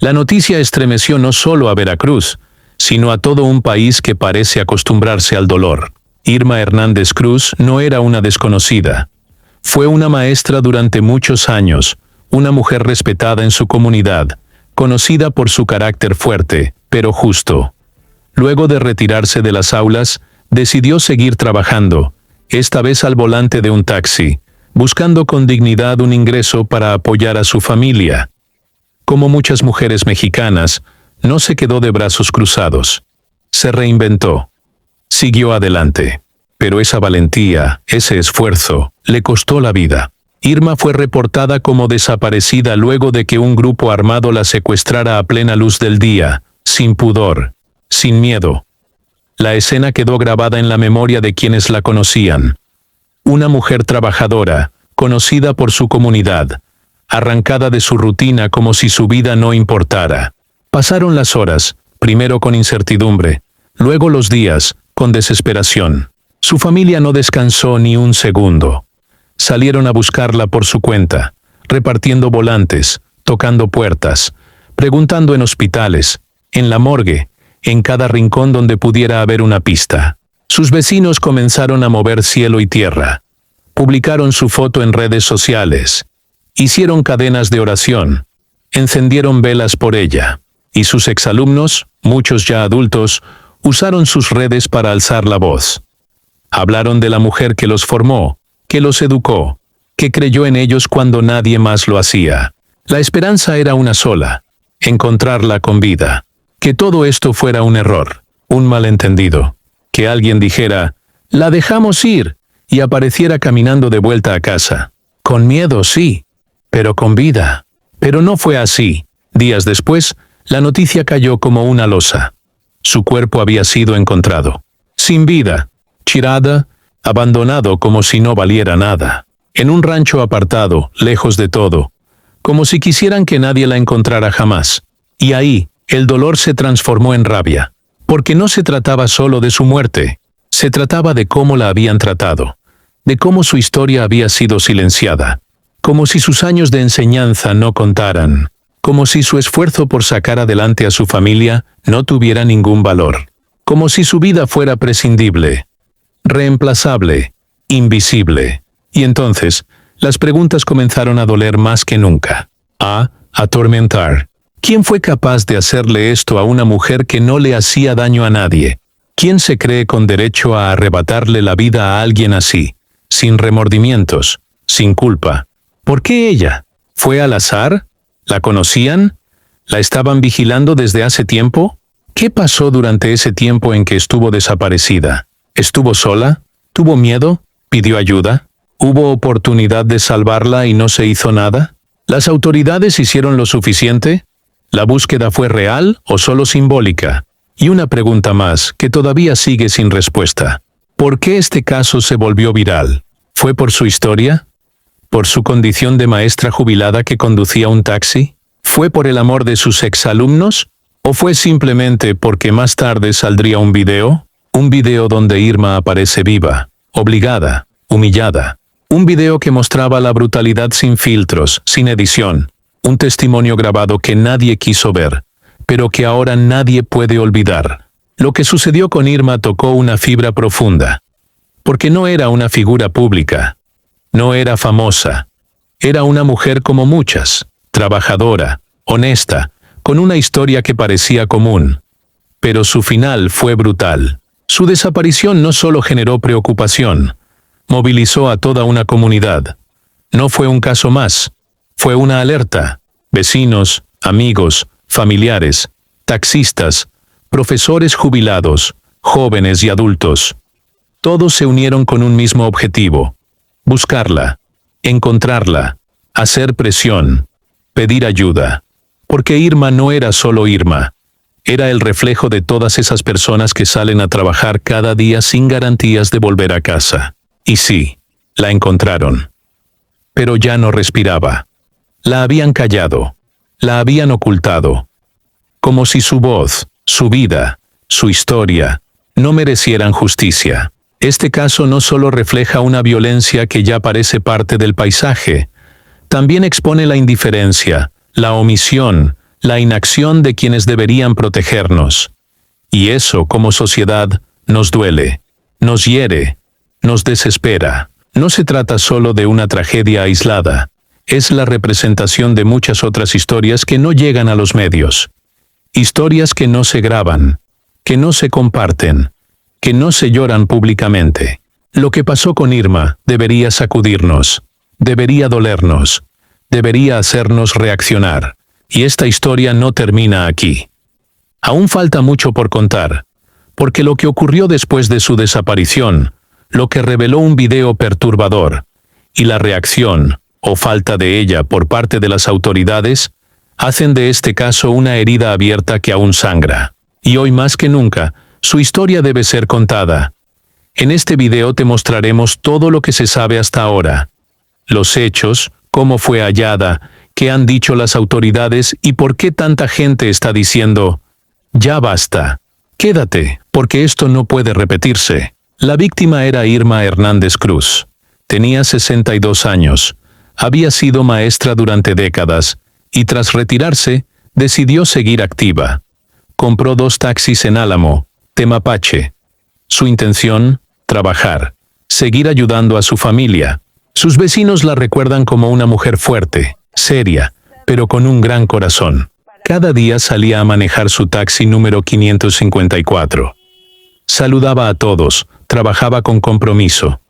La noticia estremeció no solo a Veracruz, sino a todo un país que parece acostumbrarse al dolor. Irma Hernández Cruz no era una desconocida. Fue una maestra durante muchos años, una mujer respetada en su comunidad, conocida por su carácter fuerte, pero justo. Luego de retirarse de las aulas, decidió seguir trabajando, esta vez al volante de un taxi, buscando con dignidad un ingreso para apoyar a su familia. Como muchas mujeres mexicanas, no se quedó de brazos cruzados. Se reinventó. Siguió adelante. Pero esa valentía, ese esfuerzo, le costó la vida. Irma fue reportada como desaparecida luego de que un grupo armado la secuestrara a plena luz del día, sin pudor, sin miedo. La escena quedó grabada en la memoria de quienes la conocían. Una mujer trabajadora, conocida por su comunidad, arrancada de su rutina como si su vida no importara. Pasaron las horas, primero con incertidumbre, luego los días, con desesperación. Su familia no descansó ni un segundo. Salieron a buscarla por su cuenta, repartiendo volantes, tocando puertas, preguntando en hospitales, en la morgue, en cada rincón donde pudiera haber una pista. Sus vecinos comenzaron a mover cielo y tierra. Publicaron su foto en redes sociales. Hicieron cadenas de oración. Encendieron velas por ella. Y sus exalumnos, muchos ya adultos, usaron sus redes para alzar la voz. Hablaron de la mujer que los formó, que los educó, que creyó en ellos cuando nadie más lo hacía. La esperanza era una sola: encontrarla con vida. Que todo esto fuera un error, un malentendido. Que alguien dijera, la dejamos ir, y apareciera caminando de vuelta a casa. Con miedo, sí, pero con vida. Pero no fue así. Días después, la noticia cayó como una losa. Su cuerpo había sido encontrado. Sin vida, tirada, abandonado como si no valiera nada. En un rancho apartado, lejos de todo. Como si quisieran que nadie la encontrara jamás. Y ahí, el dolor se transformó en rabia. Porque no se trataba solo de su muerte. Se trataba de cómo la habían tratado. De cómo su historia había sido silenciada. Como si sus años de enseñanza no contaran. Como si su esfuerzo por sacar adelante a su familia no tuviera ningún valor. Como si su vida fuera prescindible, reemplazable, invisible. Y entonces, las preguntas comenzaron a doler más que nunca. A atormentar. ¿Quién fue capaz de hacerle esto a una mujer que no le hacía daño a nadie? ¿Quién se cree con derecho a arrebatarle la vida a alguien así, sin remordimientos, sin culpa? ¿Por qué ella? ¿Fue al azar? ¿La conocían? ¿La estaban vigilando desde hace tiempo? ¿Qué pasó durante ese tiempo en que estuvo desaparecida? ¿Estuvo sola? ¿Tuvo miedo? ¿Pidió ayuda? ¿Hubo oportunidad de salvarla y no se hizo nada? ¿Las autoridades hicieron lo suficiente? ¿La búsqueda fue real o solo simbólica? Y una pregunta más, que todavía sigue sin respuesta. ¿Por qué este caso se volvió viral? ¿Fue por su historia? ¿Por su condición de maestra jubilada que conducía un taxi? ¿Fue por el amor de sus exalumnos? ¿O fue simplemente porque más tarde saldría un video? Un video donde Irma aparece viva, obligada, humillada. Un video que mostraba la brutalidad sin filtros, sin edición. Un testimonio grabado que nadie quiso ver, pero que ahora nadie puede olvidar. Lo que sucedió con Irma tocó una fibra profunda. Porque no era una figura pública. No era famosa. Era una mujer como muchas, trabajadora, honesta, con una historia que parecía común. Pero su final fue brutal. Su desaparición no solo generó preocupación, movilizó a toda una comunidad. No fue un caso más, fue una alerta. Vecinos, amigos, familiares, taxistas, profesores jubilados, jóvenes y adultos. Todos se unieron con un mismo objetivo: buscarla, encontrarla, hacer presión, pedir ayuda. Porque Irma no era solo Irma. Era el reflejo de todas esas personas que salen a trabajar cada día sin garantías de volver a casa. Y sí, la encontraron. Pero ya no respiraba. La habían callado. La habían ocultado. Como si su voz, su vida, su historia, no merecieran justicia. Este caso no solo refleja una violencia que ya parece parte del paisaje, también expone la indiferencia, la omisión, la inacción de quienes deberían protegernos. Y eso, como sociedad, nos duele, nos hiere, nos desespera. No se trata solo de una tragedia aislada, es la representación de muchas otras historias que no llegan a los medios. Historias que no se graban, que no se comparten, que no se lloran públicamente. Lo que pasó con Irma debería sacudirnos, debería dolernos, debería hacernos reaccionar. Y esta historia no termina aquí. Aún falta mucho por contar, porque lo que ocurrió después de su desaparición, lo que reveló un video perturbador, y la reacción, o falta de ella por parte de las autoridades, hacen de este caso una herida abierta que aún sangra. Y hoy más que nunca, su historia debe ser contada. En este video te mostraremos todo lo que se sabe hasta ahora. Los hechos, cómo fue hallada, qué han dicho las autoridades y por qué tanta gente está diciendo, ya basta, quédate, porque esto no puede repetirse. La víctima era Irma Hernández Cruz. Tenía 62 años, había sido maestra durante décadas, y tras retirarse, decidió seguir activa. Compró 2 taxis en Álamo, Temapache. Su intención, trabajar, seguir ayudando a su familia. Sus vecinos la recuerdan como una mujer fuerte, seria, pero con un gran corazón. Cada día salía a manejar su taxi número 554. Saludaba a todos, trabajaba con compromiso.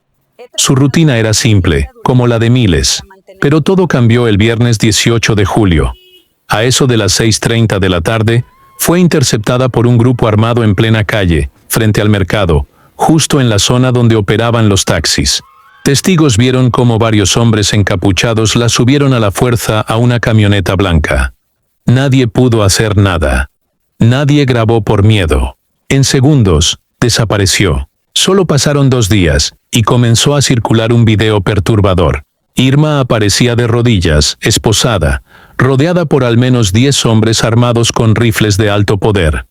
Su rutina era simple, como la de miles, pero todo cambió el viernes 18 de julio. A eso de las 6:30 de la tarde, fue interceptada por un grupo armado en plena calle, frente al mercado, justo en la zona donde operaban los taxis. Testigos vieron cómo varios hombres encapuchados la subieron a la fuerza a una camioneta blanca. Nadie pudo hacer nada. Nadie grabó por miedo. En segundos, desapareció. Solo pasaron 2 días, y comenzó a circular un video perturbador. Irma aparecía de rodillas, esposada, rodeada por al menos 10 hombres armados con rifles de alto poder.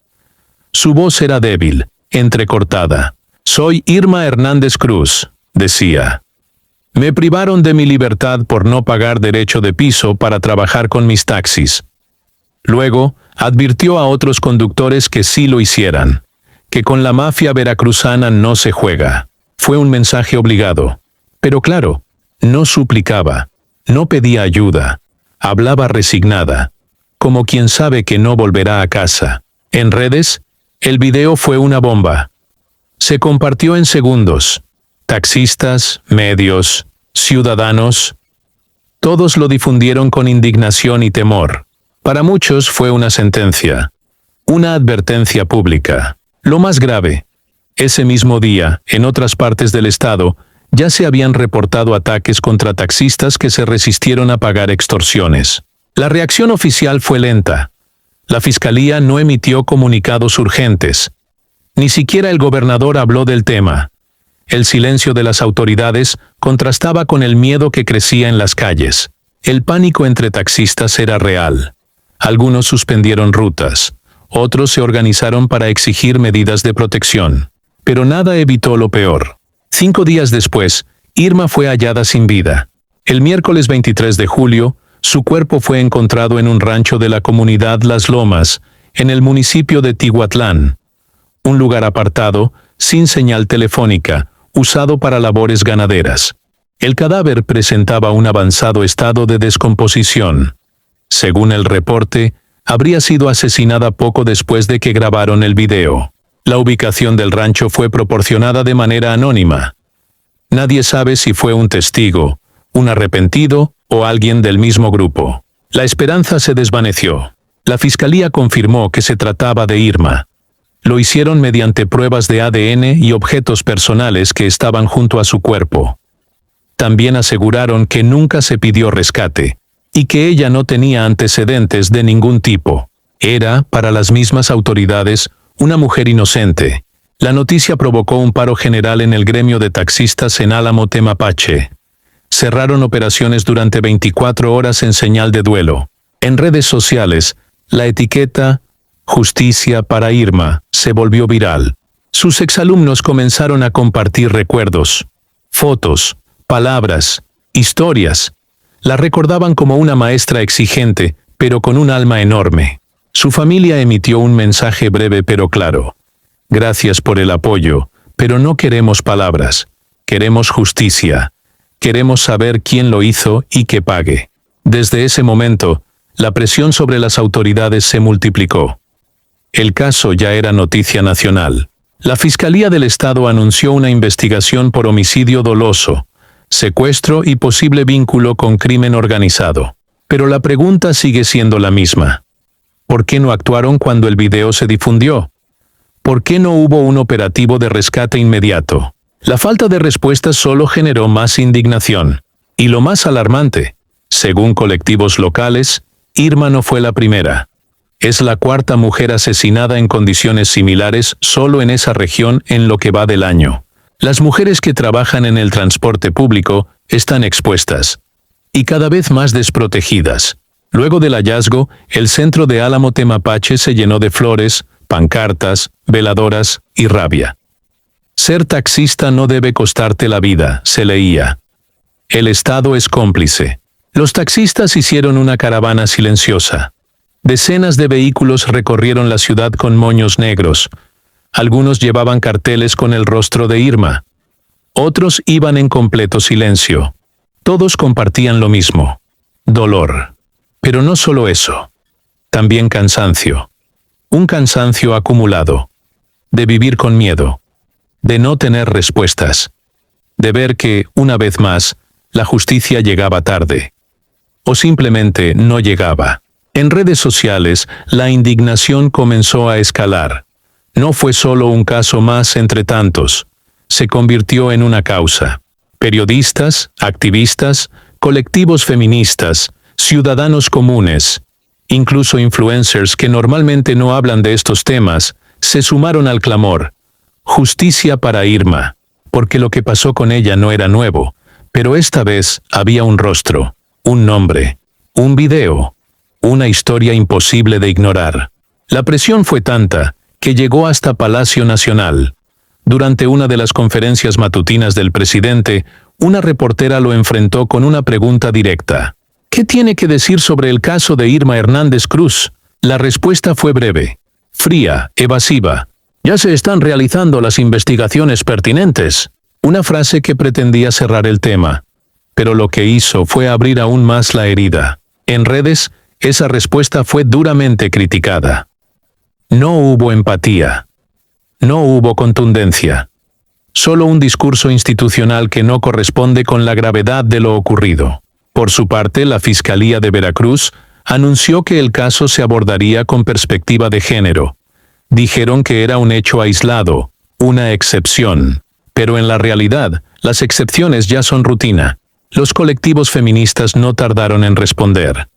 Su voz era débil, entrecortada. «Soy Irma Hernández Cruz», decía. «Me privaron de mi libertad por no pagar derecho de piso para trabajar con mis taxis». Luego, advirtió a otros conductores que sí lo hicieran, que con la mafia veracruzana no se juega. Fue un mensaje obligado. Pero claro, no suplicaba, no pedía ayuda, hablaba resignada, como quien sabe que no volverá a casa. En redes, el video fue una bomba. Se compartió en segundos. Taxistas, medios, ciudadanos, todos lo difundieron con indignación y temor. Para muchos fue una sentencia, una advertencia pública. Lo más grave, ese mismo día, en otras partes del estado, ya se habían reportado ataques contra taxistas que se resistieron a pagar extorsiones. La reacción oficial fue lenta. La fiscalía no emitió comunicados urgentes. Ni siquiera el gobernador habló del tema. El silencio de las autoridades contrastaba con el miedo que crecía en las calles. El pánico entre taxistas era real. Algunos suspendieron rutas, otros se organizaron para exigir medidas de protección. Pero nada evitó lo peor. 5 días después, Irma fue hallada sin vida. El miércoles 23 de julio, su cuerpo fue encontrado en un rancho de la comunidad Las Lomas, en el municipio de Tihuatlán. Un lugar apartado, sin señal telefónica, usado para labores ganaderas. El cadáver presentaba un avanzado estado de descomposición. Según el reporte, habría sido asesinada poco después de que grabaron el video. La ubicación del rancho fue proporcionada de manera anónima. Nadie sabe si fue un testigo, un arrepentido o alguien del mismo grupo. La esperanza se desvaneció. La fiscalía confirmó que se trataba de Irma. Lo hicieron mediante pruebas de ADN y objetos personales que estaban junto a su cuerpo. También aseguraron que nunca se pidió rescate, y que ella no tenía antecedentes de ningún tipo. Era, para las mismas autoridades, una mujer inocente. La noticia provocó un paro general en el gremio de taxistas en Álamo, Temapache. Cerraron operaciones durante 24 horas en señal de duelo. En redes sociales, la etiqueta «Justicia para Irma» se volvió viral. Sus exalumnos comenzaron a compartir recuerdos, fotos, palabras, historias. La recordaban como una maestra exigente, pero con un alma enorme. Su familia emitió un mensaje breve pero claro. Gracias por el apoyo, pero no queremos palabras. Queremos justicia. Queremos saber quién lo hizo y que pague. Desde ese momento, la presión sobre las autoridades se multiplicó. El caso ya era noticia nacional. La Fiscalía del Estado anunció una investigación por homicidio doloso, secuestro y posible vínculo con crimen organizado. Pero la pregunta sigue siendo la misma. ¿Por qué no actuaron cuando el video se difundió? ¿Por qué no hubo un operativo de rescate inmediato? La falta de respuestas solo generó más indignación. Y lo más alarmante, según colectivos locales, Irma no fue la primera. Es la cuarta mujer asesinada en condiciones similares solo en esa región en lo que va del año. Las mujeres que trabajan en el transporte público están expuestas y cada vez más desprotegidas. Luego del hallazgo, el centro de Álamo Temapache se llenó de flores, pancartas, veladoras y rabia. Ser taxista no debe costarte la vida, se leía. El Estado es cómplice. Los taxistas hicieron una caravana silenciosa. Decenas de vehículos recorrieron la ciudad con moños negros. Algunos llevaban carteles con el rostro de Irma. Otros iban en completo silencio. Todos compartían lo mismo: dolor. Pero no solo eso. También cansancio. Un cansancio acumulado. De vivir con miedo. De no tener respuestas. De ver que, una vez más, la justicia llegaba tarde. O simplemente no llegaba. En redes sociales, la indignación comenzó a escalar. No fue solo un caso más entre tantos. Se convirtió en una causa. Periodistas, activistas, colectivos feministas, ciudadanos comunes, incluso influencers que normalmente no hablan de estos temas, se sumaron al clamor. Justicia para Irma. Porque lo que pasó con ella no era nuevo, pero esta vez había un rostro, un nombre, un video, una historia imposible de ignorar. La presión fue tanta que llegó hasta Palacio Nacional. Durante una de las conferencias matutinas del presidente, una reportera lo enfrentó con una pregunta directa. ¿Qué tiene que decir sobre el caso de Irma Hernández Cruz? La respuesta fue breve, fría, evasiva. Ya se están realizando las investigaciones pertinentes. Una frase que pretendía cerrar el tema, pero lo que hizo fue abrir aún más la herida. En redes, esa respuesta fue duramente criticada. No hubo empatía. No hubo contundencia. Solo un discurso institucional que no corresponde con la gravedad de lo ocurrido. Por su parte, la Fiscalía de Veracruz anunció que el caso se abordaría con perspectiva de género. Dijeron que era un hecho aislado, una excepción. Pero en la realidad, las excepciones ya son rutina. Los colectivos feministas no tardaron en responder.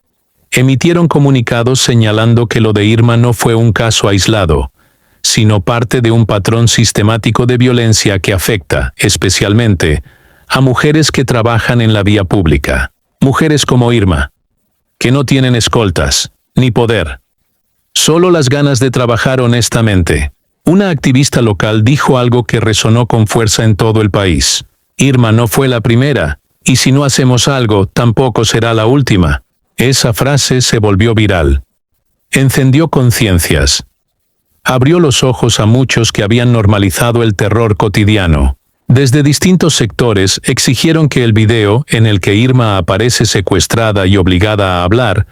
Emitieron comunicados señalando que lo de Irma no fue un caso aislado, sino parte de un patrón sistemático de violencia que afecta, especialmente, a mujeres que trabajan en la vía pública. Mujeres como Irma, que no tienen escoltas, ni poder. Solo las ganas de trabajar honestamente. Una activista local dijo algo que resonó con fuerza en todo el país. Irma no fue la primera, y si no hacemos algo, tampoco será la última. Esa frase se volvió viral. Encendió conciencias. Abrió los ojos a muchos que habían normalizado el terror cotidiano. Desde distintos sectores exigieron que el video, en el que Irma aparece secuestrada y obligada a hablar,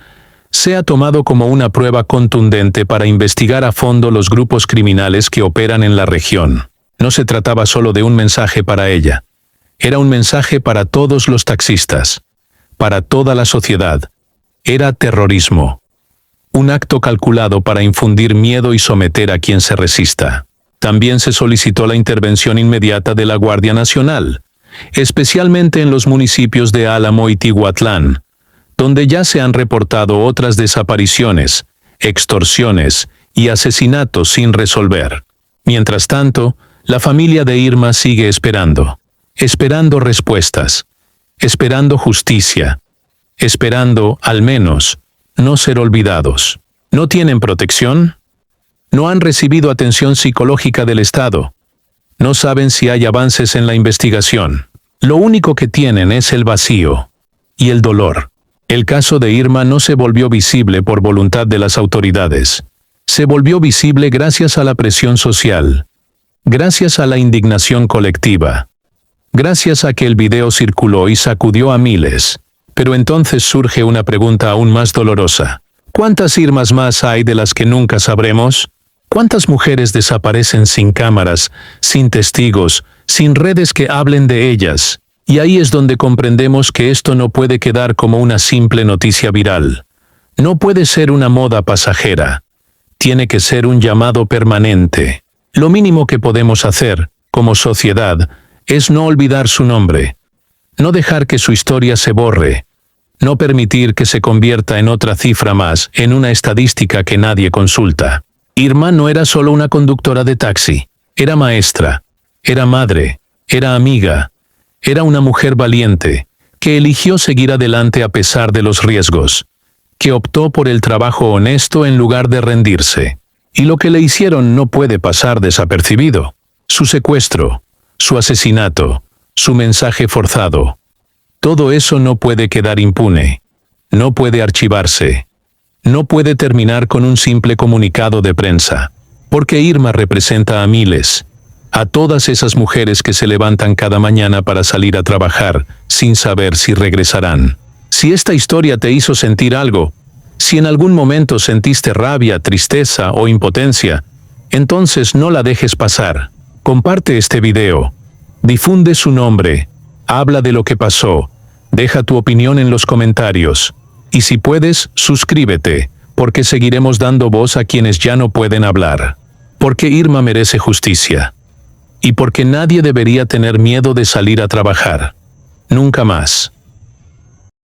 sea tomado como una prueba contundente para investigar a fondo los grupos criminales que operan en la región. No se trataba solo de un mensaje para ella. Era un mensaje para todos los taxistas, para toda la sociedad. Era terrorismo. Un acto calculado para infundir miedo y someter a quien se resista. También se solicitó la intervención inmediata de la Guardia Nacional, especialmente en los municipios de Álamo y Tihuatlán, donde ya se han reportado otras desapariciones, extorsiones y asesinatos sin resolver. Mientras tanto, la familia de Irma sigue esperando respuestas, esperando justicia, esperando, al menos, no ser olvidados. ¿No tienen protección? No han recibido atención psicológica del Estado. No saben si hay avances en la investigación. Lo único que tienen es el vacío y el dolor. El caso de Irma no se volvió visible por voluntad de las autoridades. Se volvió visible gracias a la presión social, gracias a la indignación colectiva, gracias a que el video circuló y sacudió a miles. Pero entonces surge una pregunta aún más dolorosa. ¿Cuántas Irmas más hay de las que nunca sabremos? ¿Cuántas mujeres desaparecen sin cámaras, sin testigos, sin redes que hablen de ellas? Y ahí es donde comprendemos que esto no puede quedar como una simple noticia viral. No puede ser una moda pasajera. Tiene que ser un llamado permanente. Lo mínimo que podemos hacer, como sociedad, es no olvidar su nombre. No dejar que su historia se borre. No permitir que se convierta en otra cifra más, en una estadística que nadie consulta. Irma no era solo una conductora de taxi. Era maestra. Era madre. Era amiga. Era una mujer valiente, que eligió seguir adelante a pesar de los riesgos, que optó por el trabajo honesto en lugar de rendirse. Y lo que le hicieron no puede pasar desapercibido. Su secuestro, su asesinato, su mensaje forzado. Todo eso no puede quedar impune. No puede archivarse. No puede terminar con un simple comunicado de prensa. Porque Irma representa a miles. A todas esas mujeres que se levantan cada mañana para salir a trabajar, sin saber si regresarán. Si esta historia te hizo sentir algo, si en algún momento sentiste rabia, tristeza o impotencia, entonces no la dejes pasar. Comparte este video. Difunde su nombre. Habla de lo que pasó. Deja tu opinión en los comentarios. Y si puedes, suscríbete, porque seguiremos dando voz a quienes ya no pueden hablar. Porque Irma merece justicia. Y porque nadie debería tener miedo de salir a trabajar. Nunca más.